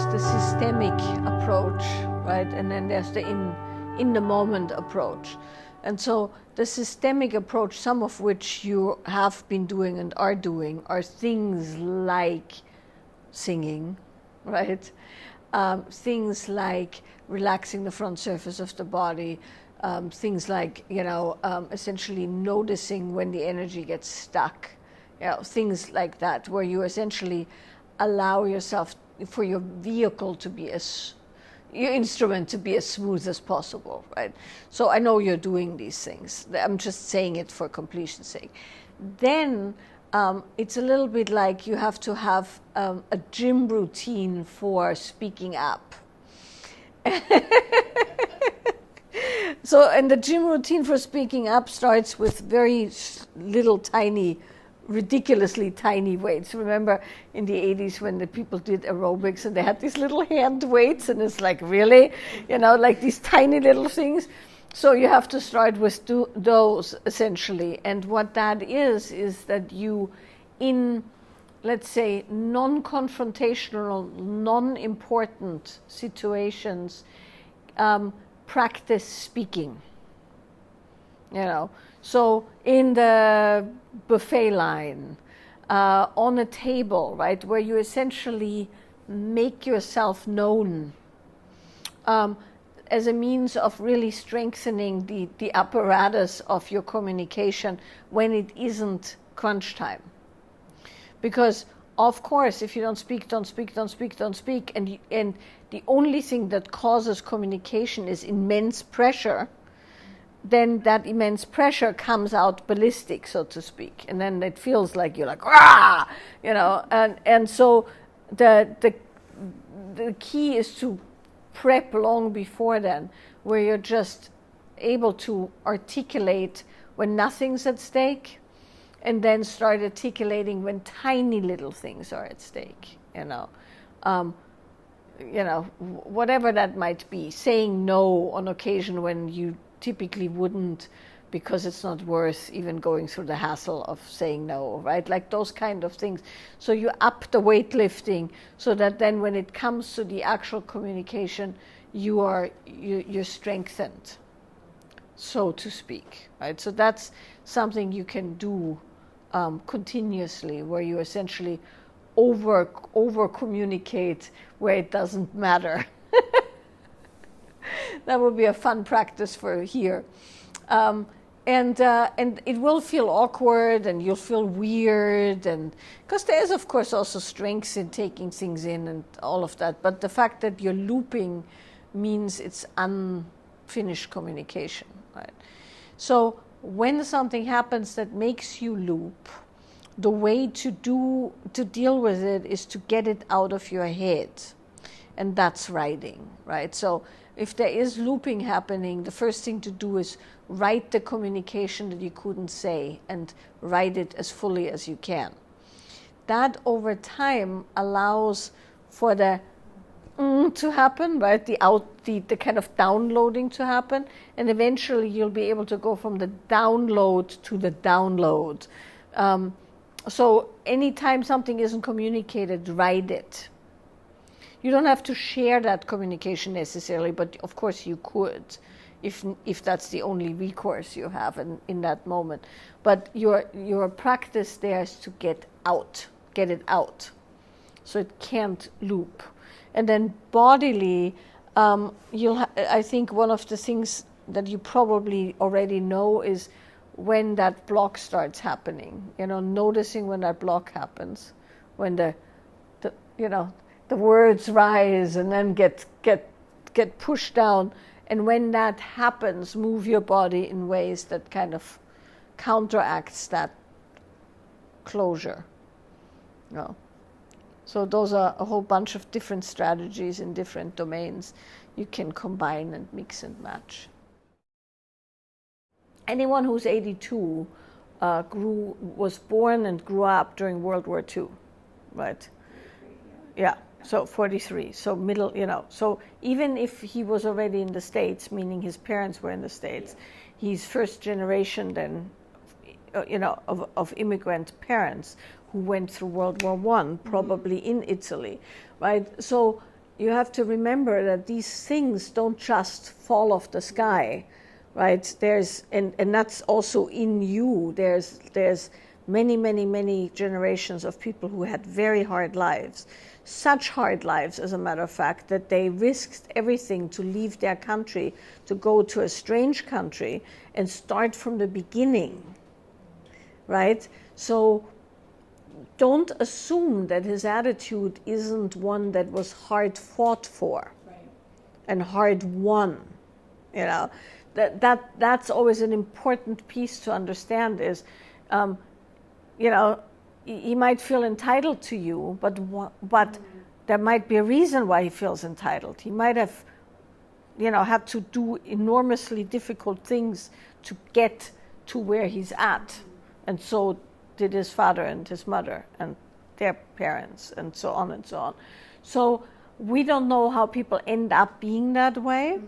the systemic approach, right? And then there's the in the moment approach. And so the systemic approach, some of which you have been doing and are doing, are things like singing, right? Things like relaxing the front surface of the body, things like, essentially noticing when the energy gets stuck, things like that, where you essentially allow yourself, for your vehicle to be your instrument to be as smooth as possible, right? So I know you're doing these things. I'm just saying it for completion's sake. Then it's a little bit like you have to have a gym routine for speaking up. So, and the gym routine for speaking up starts with very little tiny, ridiculously tiny weights. Remember in the 80s when the people did aerobics and they had these little hand weights, and it's like, really? Like these tiny little things. So you have to start with those, essentially. And what that is that you, in, let's say, non-confrontational, non-important situations, practice speaking. So in the buffet line, on a table, right, where you essentially make yourself known as a means of really strengthening the apparatus of your communication when it isn't crunch time. Because, of course, if you don't speak, and the only thing that causes communication is immense pressure, then that immense pressure comes out ballistic, so to speak, and then it feels like you're like, ah, and so the key is to prep long before then, where you're just able to articulate when nothing's at stake, and then start articulating when tiny little things are at stake. Whatever that might be, saying no on occasion when you typically wouldn't, because it's not worth even going through the hassle of saying no, right? Like those kind of things. So you up the weightlifting so that then when it comes to the actual communication, you're strengthened, so to speak, right? So that's something you can do continuously, where you essentially over communicate where it doesn't matter. That would be a fun practice for here. And it will feel awkward and you'll feel weird, and because there is, of course, also strengths in taking things in and all of that, but the fact that you're looping means it's unfinished communication, right? So when something happens that makes you loop, the way to deal with it is to get it out of your head, and that's writing, right? So if there is looping happening, the first thing to do is write the communication that you couldn't say, and write it as fully as you can. That over time allows for the to happen, right? The kind of downloading to happen, and eventually you'll be able to go from the download to the download. So anytime something isn't communicated, write it. You don't have to share that communication necessarily, but of course you could, if that's the only recourse you have in that moment. But your practice there is to get it out, so it can't loop. And then bodily, I think one of the things that you probably already know is when that block starts happening. Noticing when that block happens, when the words rise and then get pushed down, and when that happens, move your body in ways that kind of counteracts that closure. So those are a whole bunch of different strategies in different domains you can combine and mix and match. Anyone who's 82 was born and grew up during World War II, right? Yeah, so 43, so middle, So even if he was already in the States, meaning his parents were in the States, he's first generation then, of immigrant parents who went through World War I, probably in Italy, right? So you have to remember that these things don't just fall off the sky, right? And that's also in you. There's many generations of people who had very hard lives, such hard lives, as a matter of fact, that they risked everything to leave their country, to go to a strange country and start from the beginning, right? So don't assume that his attitude isn't one that was hard fought for, right, and hard won. You know, that's always an important piece to understand is, you know, he might feel entitled to you, but there might be a reason why he feels entitled. He might have, you know, had to do enormously difficult things to get to where he's at, and so did his father and his mother and their parents, and so on and so on. So we don't know how people end up being that way,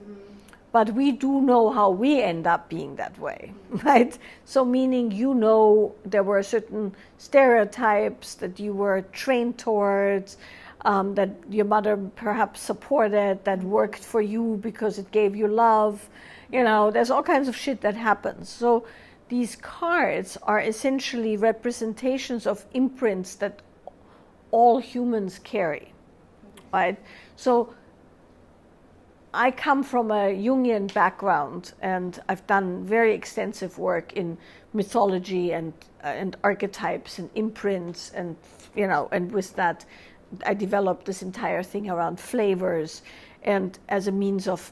but we do know how we end up being that way, right? So meaning, you know, there were certain stereotypes that you were trained towards, that your mother perhaps supported, that worked for you because it gave you love. You know, there's all kinds of shit that happens. So these cards are essentially representations of imprints that all humans carry, right? So I come from a Jungian background, and I've done very extensive work in mythology and archetypes and imprints, and, you know, and with that I developed this entire thing around flavors, and as a means of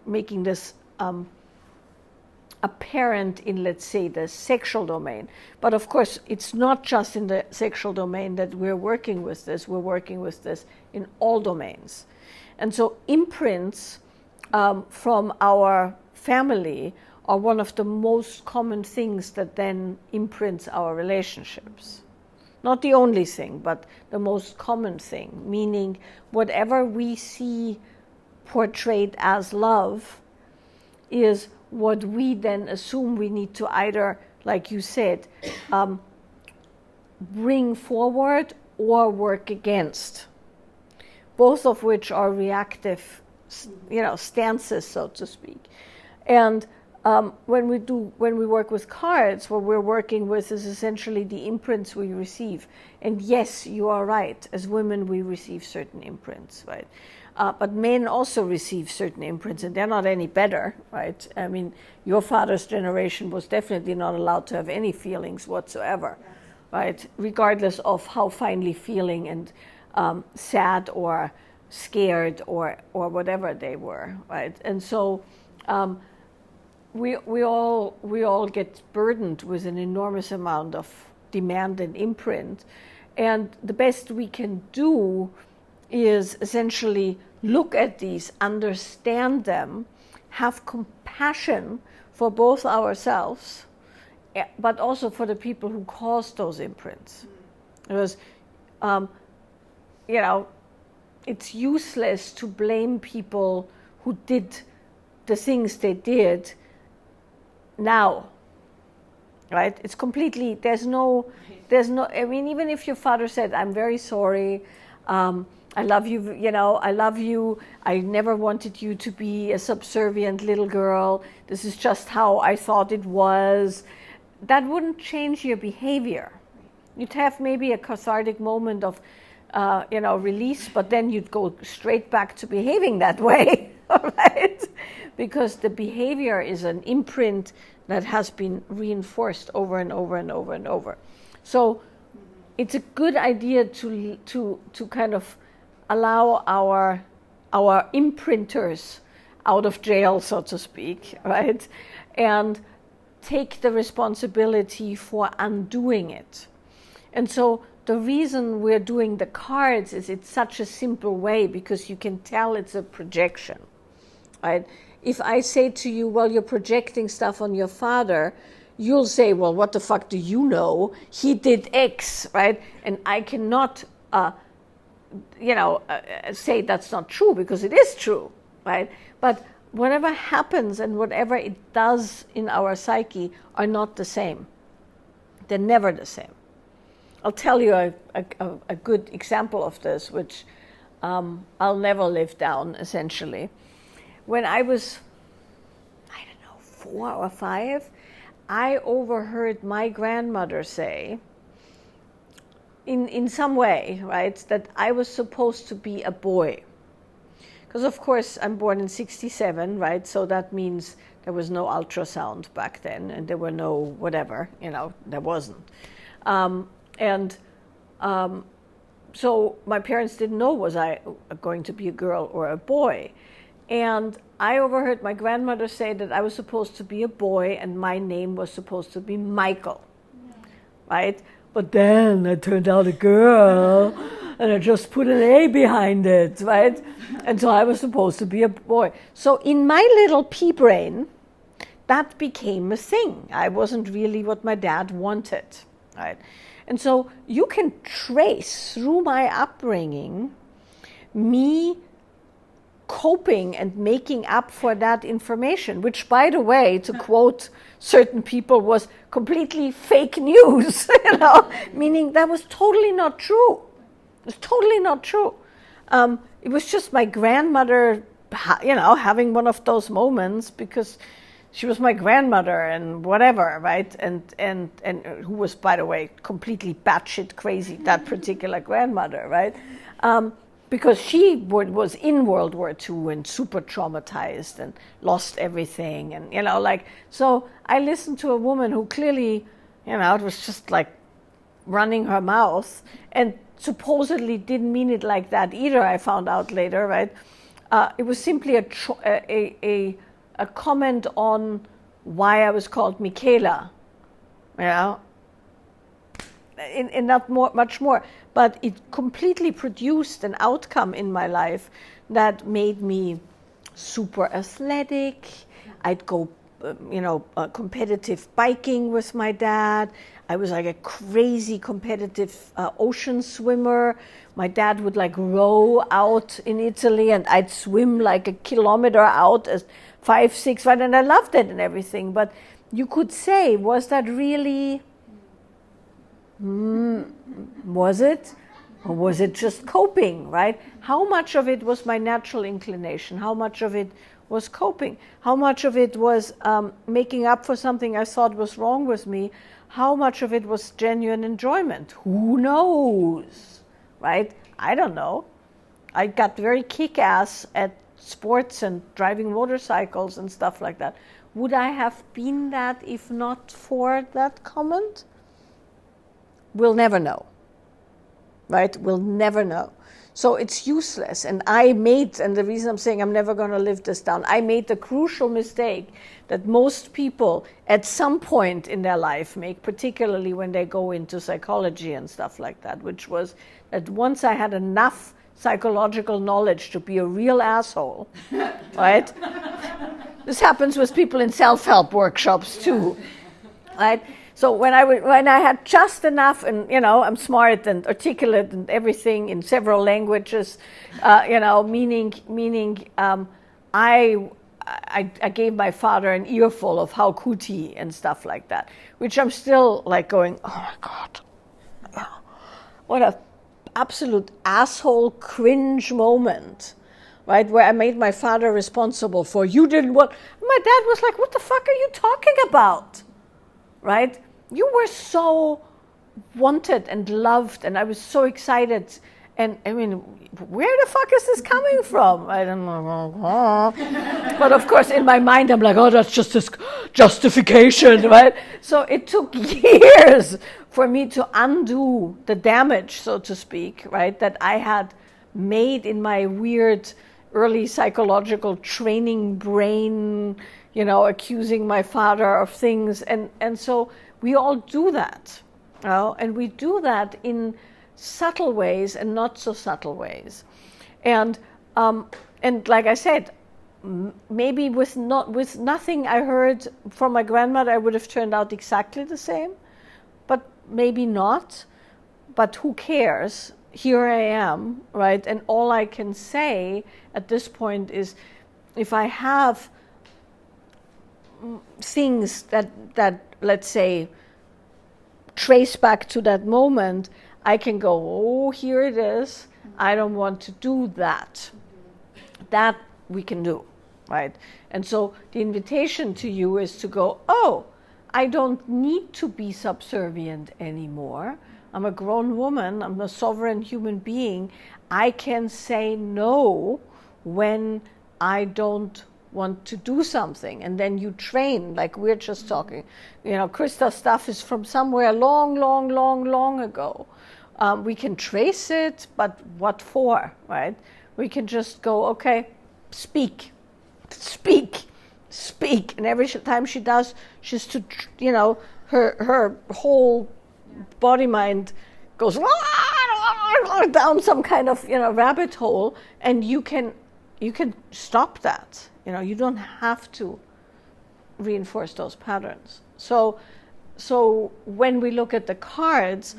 making this apparent in, let's say, the sexual domain. But of course, it's not just in the sexual domain that we're working with this. We're working with this in all domains. And so imprints from our family are one of the most common things that then imprints our relationships. Not the only thing, but the most common thing, meaning whatever we see portrayed as love is what we then assume we need to either, like you said, bring forward or work against, both of which are reactive, you know, stances, so to speak. And when we work with cards, what we're working with is essentially the imprints we receive. And yes, you are right. As women, we receive certain imprints, right? But men also receive certain imprints, and they're not any better, right? I mean, your father's generation was definitely not allowed to have any feelings whatsoever, right? Regardless of how finely feeling and sad or scared or whatever they were, right? And so we all get burdened with an enormous amount of demand and imprint, and the best we can do is essentially look at these, understand them, have compassion for both ourselves, but also for the people who caused those imprints. Because, you know, it's useless to blame people who did the things they did now, right? It's completely, there's no, I mean, even if your father said, I'm very sorry, I love you, you know, I love you. I never wanted you to be a subservient little girl. This is just how I thought it was. That wouldn't change your behavior. You'd have maybe a cathartic moment of, you know, release, but then you'd go straight back to behaving that way, all right? Because the behavior is an imprint that has been reinforced over and over and over and over. So it's a good idea to kind of allow our imprinters out of jail, so to speak, right? And take the responsibility for undoing it. And so the reason we're doing the cards is it's such a simple way, because you can tell it's a projection, right? If I say to you, well, you're projecting stuff on your father, you'll say, well, what the fuck do you know? He did X, right? And I cannot say that's not true, because it is true, right? But whatever happens and whatever it does in our psyche are not the same. They're never the same. I'll tell you a good example of this, which I'll never live down, essentially. When I was, I don't know, 4 or 5, I overheard my grandmother say, in some way, right, that I was supposed to be a boy. Because, of course, I'm born in 1967, right, so that means there was no ultrasound back then, and there were no whatever, there wasn't. So my parents didn't know was I going to be a girl or a boy. And I overheard my grandmother say that I was supposed to be a boy and my name was supposed to be Michael, right? But then I turned out a girl and I just put an A behind it, right? And so I was supposed to be a boy. So in my little pea brain, that became a thing. I wasn't really what my dad wanted, right? And so you can trace through my upbringing me coping and making up for that information, which, by the way, to quote certain people, was completely fake news, meaning that was totally not true. It was totally not true. It was just my grandmother, having one of those moments because she was my grandmother and whatever, right? And who was, by the way, completely batshit crazy, that particular grandmother, right? Because she was in World War II and super traumatized and lost everything. And, so I listened to a woman who clearly, it was just like running her mouth and supposedly didn't mean it like that either, I found out later, right? It was simply a comment on why I was called Michaela, and not much more. But it completely produced an outcome in my life that made me super athletic. I'd go, competitive biking with my dad. I was like a crazy competitive ocean swimmer. My dad would row out in Italy and I'd swim like a kilometer out as 5, 6, right? And I loved it and everything. But you could say, was that really... was it? Or was it just coping, right? How much of it was my natural inclination? How much of it was coping? How much of it was making up for something I thought was wrong with me? How much of it was genuine enjoyment? Who knows, right? I don't know. I got very kick-ass at sports and driving motorcycles and stuff like that. Would I have been that if not for that comment? We'll never know, right? We'll never know. So it's useless. And the reason I'm saying I'm never going to live this down, I made the crucial mistake that most people at some point in their life make, particularly when they go into psychology and stuff like that, which was that once I had enough psychological knowledge to be a real asshole, right? This happens with people in self-help workshops too, right? So when I had just enough, and I'm smart and articulate and everything in several languages, meaning I gave my father an earful of how could he and stuff like that, which I'm still going, oh my God, what a absolute asshole cringe moment, right? Where I made my father responsible for you didn't want. My dad was like, what the fuck are you talking about, right? You were so wanted and loved, and I was so excited. And I mean, where the fuck is this coming from? I don't know. But of course, in my mind, I'm like, oh, that's just this justification, right? So it took years for me to undo the damage, so to speak, right, that I had made in my weird early psychological training brain, accusing my father of things. And so we all do that, and we do that in subtle ways and not so subtle ways. And like I said, maybe with nothing I heard from my grandmother, I would have turned out exactly the same, but maybe not. But who cares? Here I am, right? And all I can say at this point is, if I have things that let's say trace back to that moment, I can go, oh, here it is. I don't want to do that. That we can do, right? And so the invitation to you is to go, oh, I don't need to be subservient anymore. I'm a grown woman. I'm a sovereign human being. I can say no when I don't want to do something. And then you train, like we're just talking. You know, Krista's stuff is from somewhere long ago. We can trace it, but what for, right? We can just go, okay, speak. And every time she does, she's to, you know, her whole body mind goes down some kind of, you know, rabbit hole, and you can stop that. You know, you don't have to reinforce those patterns. So when we look at the cards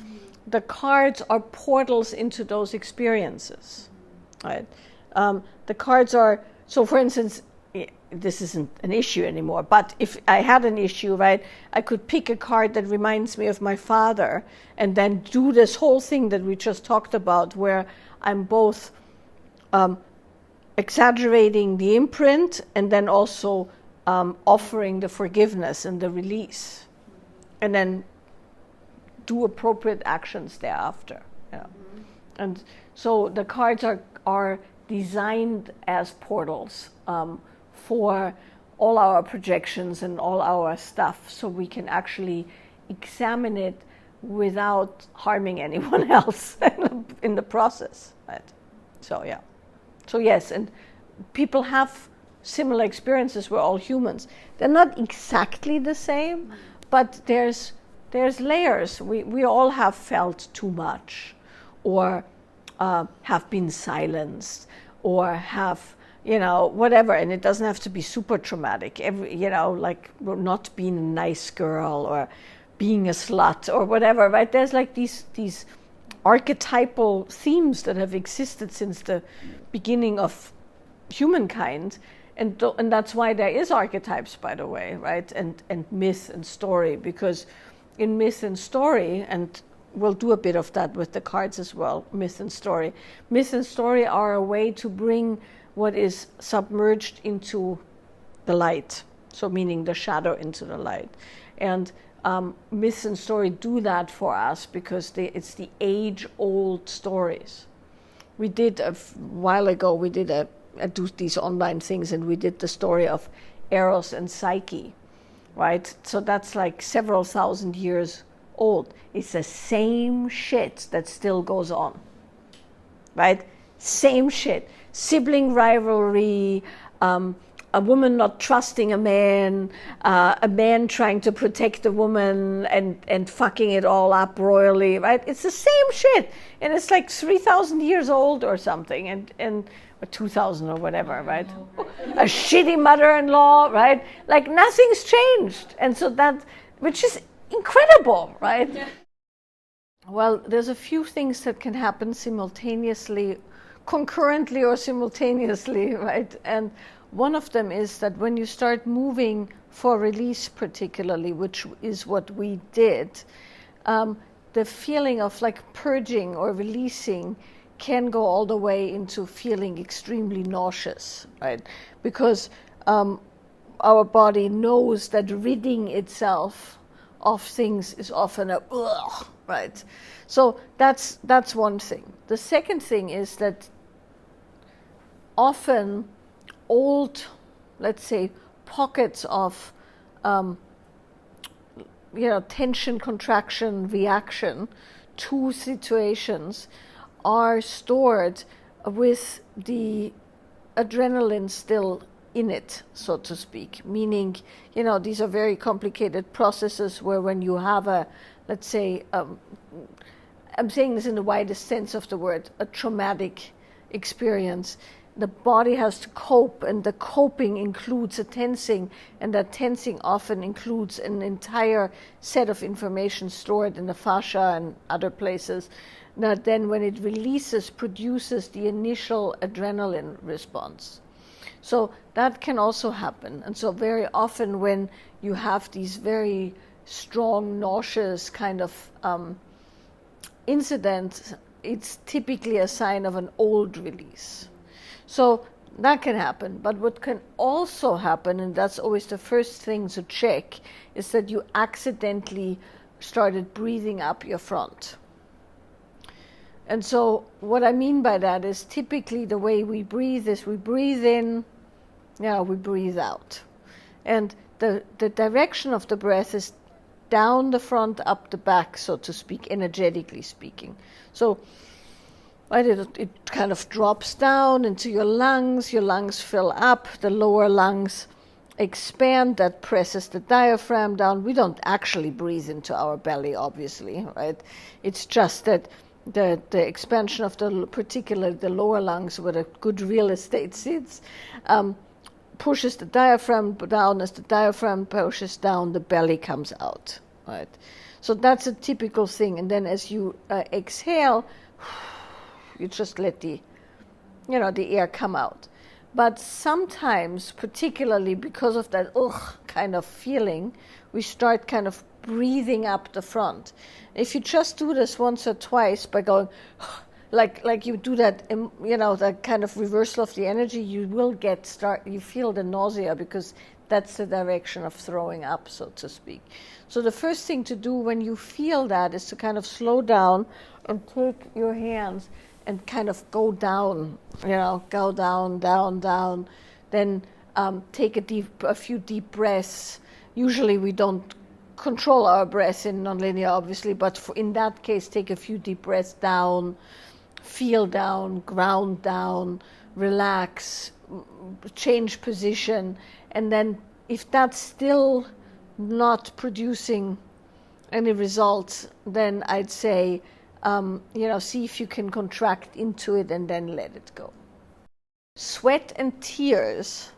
are portals into those experiences, right? The cards are, so for instance, this isn't an issue anymore, but if I had an issue, right, I could pick a card that reminds me of my father and then do this whole thing that we just talked about, where I'm both exaggerating the imprint and then also offering the forgiveness and the release, and then do appropriate actions thereafter. Yeah. And so the cards are designed as portals for all our projections and all our stuff, so we can actually examine it without harming anyone else in the process, right? So yeah. So yes, and people have similar experiences. We're all humans. They're not exactly the same, but there's layers. We all have felt too much, or have been silenced, or have, you know, whatever, and it doesn't have to be super traumatic. You know, like not being a nice girl or being a slut or whatever, right? There's like these archetypal themes that have existed since the beginning of humankind, and that's why there is archetypes, by the way, right? And myth and story, because in myth and story, and we'll do a bit of that with the cards as well, myth and story are a way to bring what is submerged into the light, so meaning the shadow into the light. And myths and story do that for us because it's the age-old stories. We did a while ago, I do these online things, and we did the story of Eros and Psyche, right? So that's like several thousand years old. It's the same shit that still goes on, right? Same shit. Sibling rivalry, a woman not trusting a man trying to protect a woman and fucking it all up royally, right? It's the same shit. And it's like 3,000 years old or something, or 2,000 or whatever, right? A shitty mother-in-law, right? Like nothing's changed. And so that, which is incredible, right? Yeah. Well, there's a few things that can happen simultaneously, concurrently or simultaneously, right? And one of them is that when you start moving for release particularly, which is what we did, the feeling of like purging or releasing can go all the way into feeling extremely nauseous, right? Because our body knows that ridding itself of things is often a ugh, right? So that's one thing. The second thing is that often old, let's say, pockets of tension, contraction, reaction to situations are stored with the adrenaline still in it, so to speak. Meaning, these are very complicated processes where when you have a, let's say, I'm saying this in the widest sense of the word, a traumatic experience, the body has to cope, and the coping includes a tensing, and that tensing often includes an entire set of information stored in the fascia and other places that then when it releases produces the initial adrenaline response. So that can also happen. And so very often when you have these very strong, nauseous kind of incidents, it's typically a sign of an old release. So that can happen. But what can also happen, and that's always the first thing to check, is that you accidentally started breathing up your front. And so what I mean by that is typically the way we breathe is we breathe in, we breathe out. And the direction of the breath is down the front, up the back, so to speak, energetically speaking. So it kind of drops down into your lungs fill up, the lower lungs expand, that presses the diaphragm down. We don't actually breathe into our belly, obviously, right? It's just that the expansion of particularly the lower lungs, where the good real estate sits, pushes the diaphragm down. As the diaphragm pushes down, the belly comes out, right? So that's a typical thing. And then as you exhale, you just let the air come out. But sometimes, particularly because of that kind of feeling, we start kind of breathing up the front. If you just do this once or twice by going, like you do that, that kind of reversal of the energy, you feel the nausea, because that's the direction of throwing up, so to speak. So the first thing to do when you feel that is to kind of slow down and take your hands and kind of go down, go down, down, down. Then take a few deep breaths. Usually we don't control our breath in nonlinear, obviously, but in that case, take a few deep breaths down, feel down, ground down, relax, change position. And then if that's still not producing any results, then I'd say, see if you can contract into it and then let it go. Sweat and tears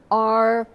are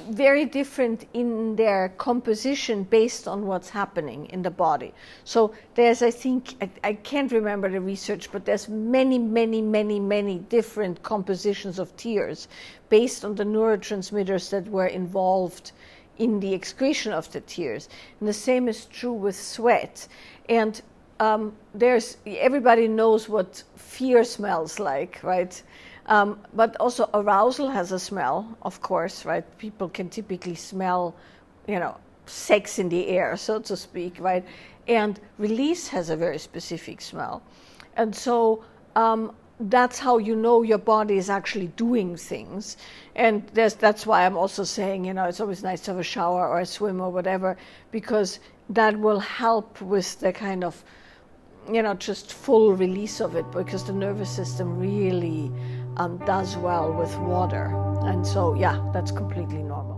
very different in their composition based on what's happening in the body. So there's, I think, I can't remember the research, but there's many, many, many, many different compositions of tears based on the neurotransmitters that were involved in the excretion of the tears. And the same is true with sweat. And everybody knows what fear smells like, right? But also arousal has a smell, of course, right? People can typically smell, sex in the air, so to speak, right? And release has a very specific smell. And so that's how you know your body is actually doing things. And that's why I'm also saying, it's always nice to have a shower or a swim or whatever, because that will help with the kind of, just full release of it, because the nervous system really does well with water. And so, that's completely normal.